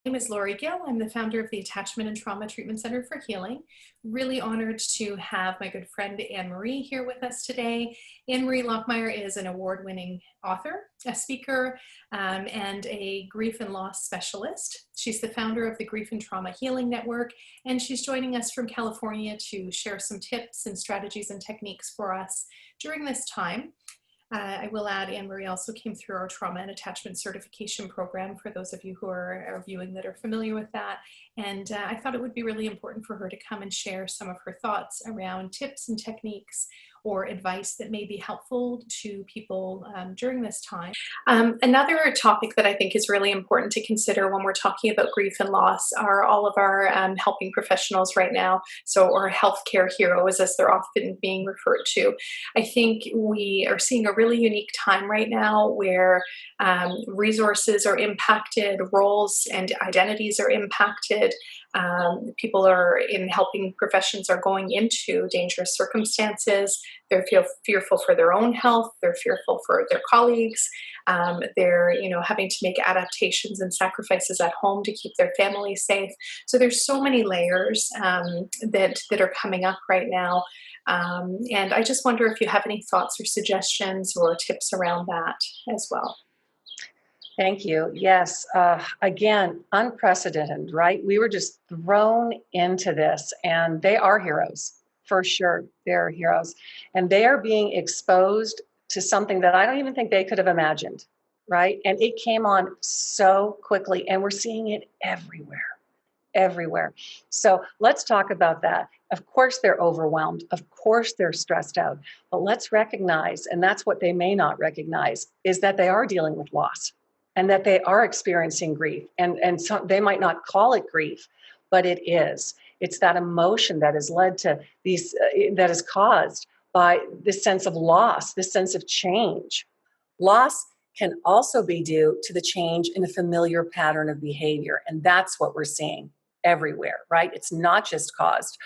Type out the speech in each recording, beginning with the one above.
My name is Lorigill. I'm the founder of the Attachment and Trauma Treatment Center for Healing. Really honored to have my good friend Anne-Marie here with us today. Anne-Marie Lockmyer is an award-winning author, a speaker, and a grief and loss specialist. She's the founder of the Grief and Trauma Healing Network, and she's joining us from California to share some tips and strategies and techniques for us during this time. I will add, Anne-Marie also came through our trauma and attachment certification program for those of you who are viewing that are familiar with that. And I thought it would be really important for her to come and share some of her thoughts around tips and techniques or advice that may be helpful to people during this time. Another topic that I think is really important to consider when we're talking about grief and loss are all of our helping professionals right now, or healthcare heroes as they're often being referred to. I think we are seeing a really unique time right now where resources are impacted, roles and identities are impacted. People are in helping professions are going into dangerous circumstances. They're fearful for their own health. They're fearful for their colleagues. They're, having to make adaptations and sacrifices at home to keep their family safe. So there's so many layers that are coming up right now. And I just wonder if you have any thoughts or suggestions or tips around that as well. Thank you. Yes. Again, unprecedented, right? We were just thrown into this, and they are heroes for sure. They're heroes, and they are being exposed to something that I don't even think they could have imagined, right? And it came on so quickly, and we're seeing it everywhere, everywhere. So let's talk about that. Of course, they're overwhelmed. Of course, they're stressed out. But let's recognize, and that's what they may not recognize, is that they are dealing with loss and that they are experiencing grief. And so they might not call it grief, but it is. It's that emotion that has led to these, that is caused by this sense of loss, this sense of change. Loss can also be due to the change in a familiar pattern of behavior. And that's what we're seeing everywhere, right? It's not just caused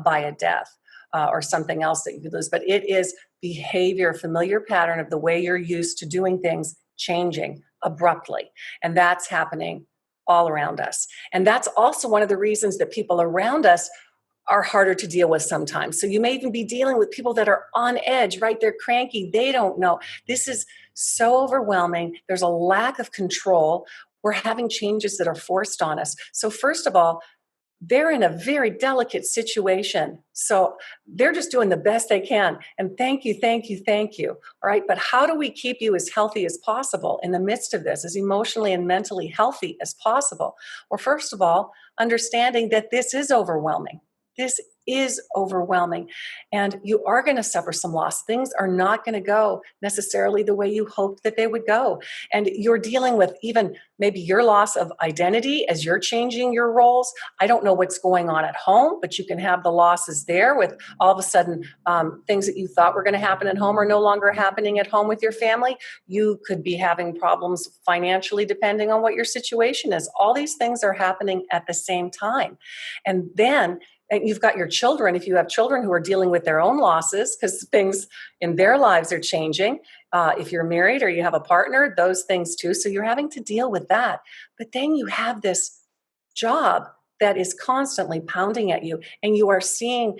by a death or something else that you could lose, but it is behavior, familiar pattern of the way you're used to doing things changing abruptly. And that's happening all around us. And that's also one of the reasons that people around us are harder to deal with sometimes. So you may even be dealing with people that are on edge, right? They're cranky. They don't know. This is so overwhelming. There's a lack of control. We're having changes that are forced on us. So first of all, they're in a very delicate situation. So they're just doing the best they can. And thank you, thank you, thank you. All right. But how do we keep you as healthy as possible in the midst of this, as emotionally and mentally healthy as possible? Well, first of all, understanding that this is overwhelming. This is overwhelming, and you are going to suffer some loss. Things are not going to go necessarily the way you hoped that they would go. And you're dealing with even maybe your loss of identity as you're changing your roles. I don't know what's going on at home, but you can have the losses there with all of a sudden things that you thought were going to happen at home are no longer happening at home with your family. You could be having problems financially depending on what your situation is. All these things are happening at the same time. And then and you've got your children, if you have children who are dealing with their own losses because things in their lives are changing. If you're married or you have a partner, those things too. So you're having to deal with that. But then you have this job that is constantly pounding at you, and you are seeing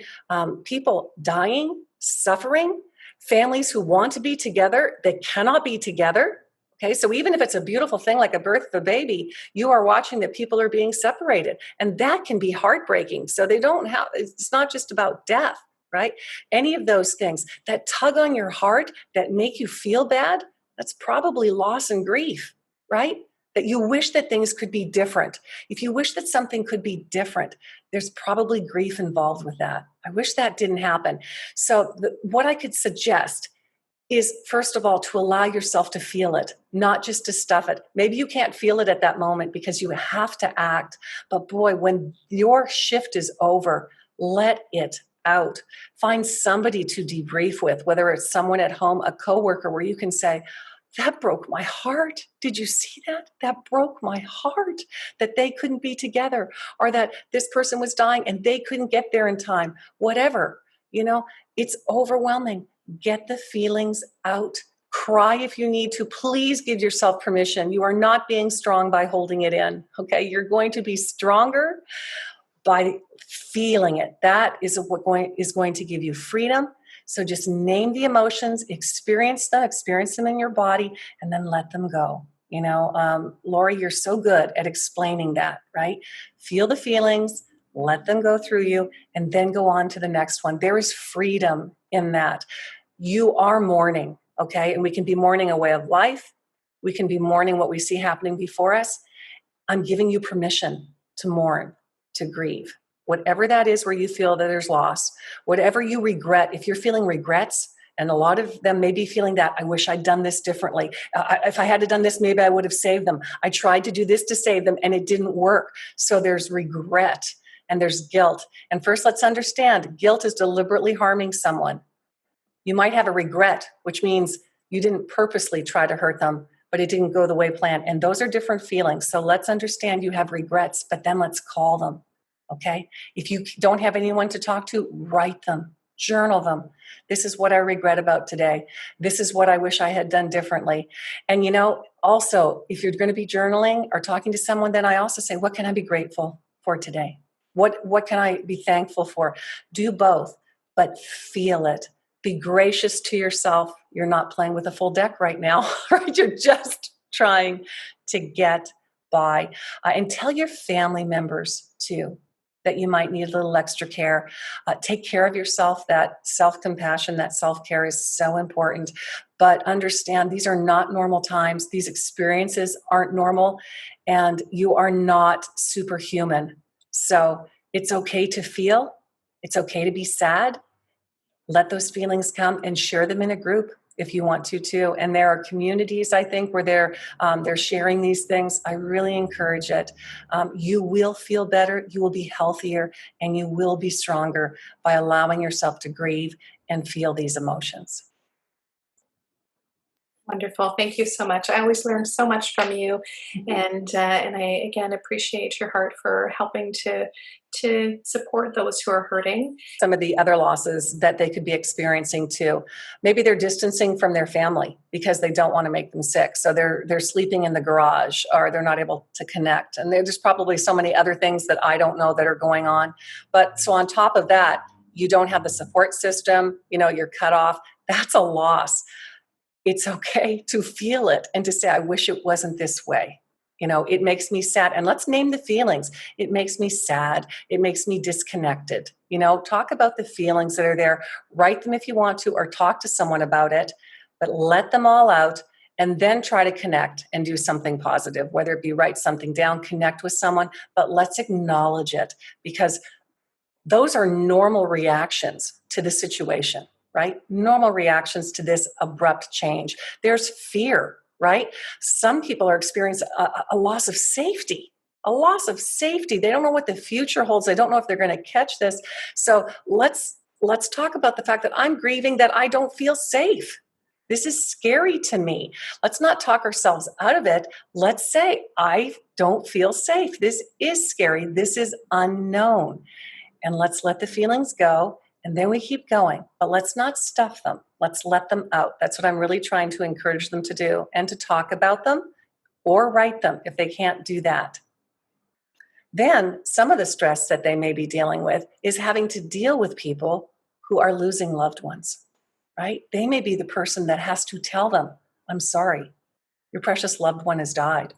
people dying, suffering, families who want to be together that cannot be together. Okay, so even if it's a beautiful thing like a birth of a baby, you are watching that people are being separated, and that can be heartbreaking. So it's not just about death, right? Any of those things that tug on your heart, that make you feel bad, that's probably loss and grief, right? That you wish that things could be different. If you wish that something could be different, there's probably grief involved with that. I wish that didn't happen. So what I could suggest is, first of all, to allow yourself to feel it, not just to stuff it. Maybe you can't feel it at that moment because you have to act. But boy, when your shift is over, let it out. Find somebody to debrief with, whether it's someone at home, a coworker, where you can say, that broke my heart. Did you see that? That broke my heart that they couldn't be together, or that this person was dying and they couldn't get there in time. Whatever, it's overwhelming. Get the feelings out Cry if you need to. Please give yourself permission. You are not being strong by holding it in. Okay. You're going to be stronger by feeling it. That is what is going to give you freedom. So just name the emotions, experience them in your body, and then let them go. Lori, you're so good at explaining that, right? Feel the feelings, let them go through you, and then go on to the next one. There is freedom in that. You are mourning, okay? And we can be mourning a way of life. We can be mourning what we see happening before us. I'm giving you permission to mourn, to grieve. Whatever that is where you feel that there's loss, whatever you regret, if you're feeling regrets, and a lot of them may be feeling that, I wish I'd done this differently. If I had done this, maybe I would have saved them. I tried to do this to save them and it didn't work. So there's regret and there's guilt. And first, let's understand, guilt is deliberately harming someone. You might have a regret, which means you didn't purposely try to hurt them, but it didn't go the way planned. And those are different feelings. So let's understand you have regrets, but then let's call them, okay? If you don't have anyone to talk to, write them, journal them. This is what I regret about today. This is what I wish I had done differently. And also, if you're going to be journaling or talking to someone, then I also say, what can I be grateful for today? What can I be thankful for? Do both, but feel it. Be gracious to yourself. You're not playing with a full deck right now, right? You're just trying to get by. And tell your family members too that you might need a little extra care. Take care of yourself. That self-compassion, that self-care is so important. But understand these are not normal times. These experiences aren't normal, and you are not superhuman. So it's okay to feel. It's okay to be sad. Let those feelings come and share them in a group if you want to too. And there are communities, I think, where they're sharing these things. I really encourage it. You will feel better, you will be healthier, and you will be stronger by allowing yourself to grieve and feel these emotions. Wonderful. Thank you so much. I always learn so much from you, and I again appreciate your heart for helping to support those who are hurting. Some of the other losses that they could be experiencing too. Maybe they're distancing from their family because they don't want to make them sick. So they're sleeping in the garage, or they're not able to connect. And there's probably so many other things that I don't know that are going on. But so on top of that, you don't have the support system, you're cut off. That's a loss. It's okay to feel it and to say, I wish it wasn't this way. It makes me sad. And let's name the feelings. It makes me sad. It makes me disconnected. Talk about the feelings that are there. Write them if you want to, or talk to someone about it, but let them all out and then try to connect and do something positive, whether it be write something down, connect with someone, but let's acknowledge it, because those are normal reactions to the situation. Right? Normal reactions to this abrupt change. There's fear, right? Some people are experiencing a loss of safety, They don't know what the future holds. They don't know if they're going to catch this. So let's talk about the fact that I'm grieving that I don't feel safe. This is scary to me. Let's not talk ourselves out of it. Let's say, I don't feel safe. This is scary. This is unknown. And let's let the feelings go. And then we keep going, but let's not stuff them. Let's let them out. That's what I'm really trying to encourage them to do, and to talk about them or write them if they can't do that. Then some of the stress that they may be dealing with is having to deal with people who are losing loved ones, right? They may be the person that has to tell them, I'm sorry, your precious loved one has died,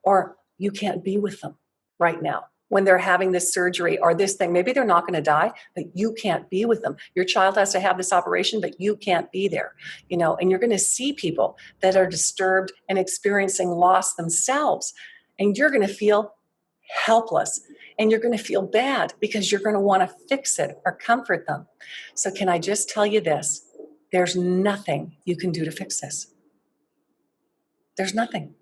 or you can't be with them right now. When they're having this surgery or this thing, maybe they're not going to die, but you can't be with them. Your child has to have this operation, but you can't be there, and you're going to see people that are disturbed and experiencing loss themselves. And you're going to feel helpless, and you're going to feel bad because you're going to want to fix it or comfort them. So can I just tell you this? There's nothing you can do to fix this. There's nothing.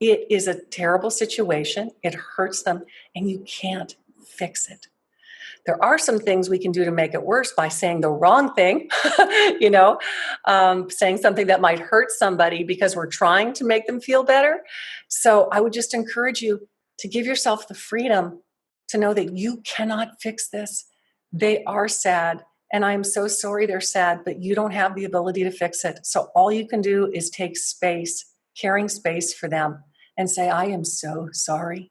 It is a terrible situation. It hurts them, and you can't fix it. There are some things we can do to make it worse by saying the wrong thing, saying something that might hurt somebody because we're trying to make them feel better. So I would just encourage you to give yourself the freedom to know that you cannot fix this. They are sad, and I'm so sorry they're sad, but you don't have the ability to fix it. So all you can do is take space, caring space for them, and say, I am so sorry.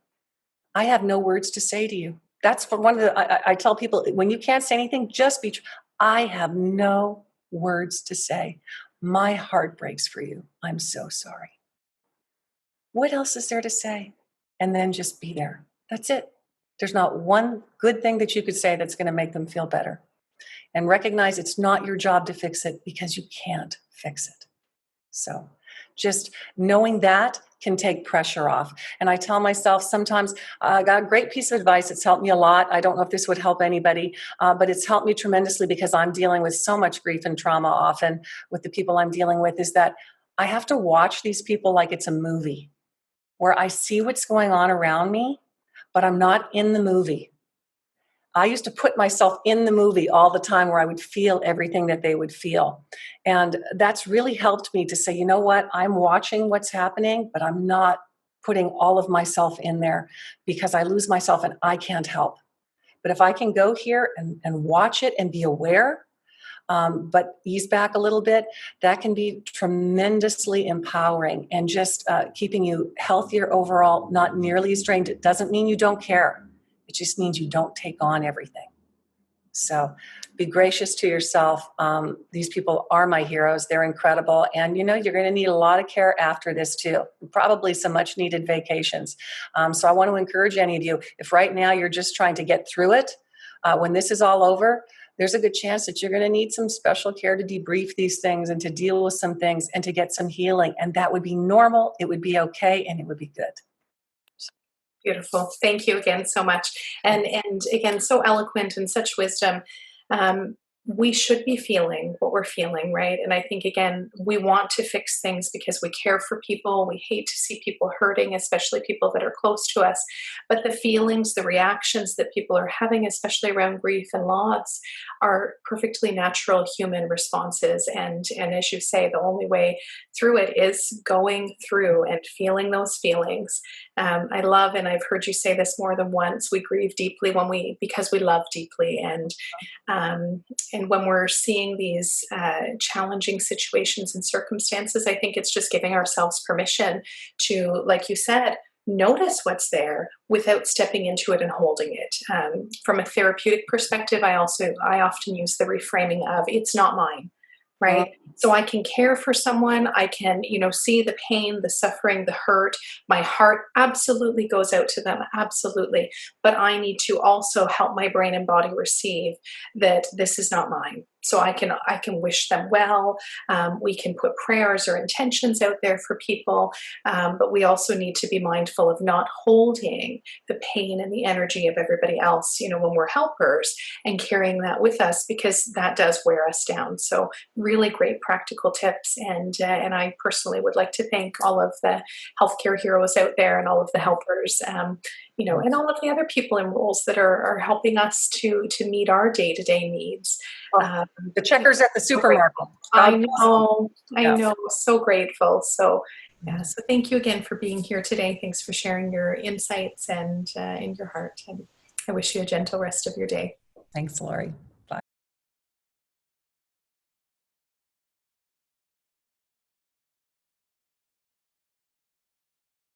I have no words to say to you. That's for one of the, I tell people, when you can't say anything, just be, I have no words to say. My heart breaks for you. I'm so sorry. What else is there to say? And then just be there. That's it. There's not one good thing that you could say that's going to make them feel better. And recognize it's not your job to fix it because you can't fix it. So just knowing that can take pressure off. And I tell myself sometimes, I got a great piece of advice that's helped me a lot. I don't know if this would help anybody, but it's helped me tremendously because I'm dealing with so much grief and trauma often with the people I'm dealing with, is that I have to watch these people like it's a movie where I see what's going on around me, but I'm not in the movie. I used to put myself in the movie all the time where I would feel everything that they would feel. And that's really helped me to say, you know what, I'm watching what's happening, but I'm not putting all of myself in there because I lose myself and I can't help. But if I can go here and watch it and be aware, but ease back a little bit, that can be tremendously empowering and just keeping you healthier overall, not nearly as drained. It doesn't mean you don't care. It just means you don't take on everything. So be gracious to yourself. These people are my heroes. They're incredible. And you know, you're going to need a lot of care after this too, probably some much needed vacations. So I want to encourage any of you, if right now you're just trying to get through it, when this is all over, there's a good chance that you're going to need some special care to debrief these things and to deal with some things and to get some healing. And that would be normal. It would be okay. And it would be good. Beautiful. Thank you again so much. And again, so eloquent and such wisdom. We should be feeling what we're feeling, right? And I think, again, we want to fix things because we care for people. We hate to see people hurting, especially people that are close to us. But the feelings, the reactions that people are having, especially around grief and loss, are perfectly natural human responses. And as you say, the only way through it is going through and feeling those feelings. I love, and I've heard you say this more than once, we grieve deeply because we love deeply. And when we're seeing these challenging situations and circumstances, I think it's just giving ourselves permission to, like you said, notice what's there without stepping into it and holding it. From a therapeutic perspective, I often use the reframing of it's not mine, right? So I can care for someone. I can, see the pain, the suffering, the hurt. My heart absolutely goes out to them, absolutely. But I need to also help my brain and body receive that this is not mine. So I can wish them well. We can put prayers or intentions out there for people, but we also need to be mindful of not holding the pain and the energy of everybody else, when we're helpers, and carrying that with us, because that does wear us down. So really great practical tips, and I personally would like to thank all of the healthcare heroes out there and all of the helpers, and all of the other people in roles that are helping us to meet our day-to-day needs. The checkers at the supermarket. I know, so grateful. So yeah, so thank you again for being here today. Thanks for sharing your insights and in your heart. And I wish you a gentle rest of your day. Thanks, Lori.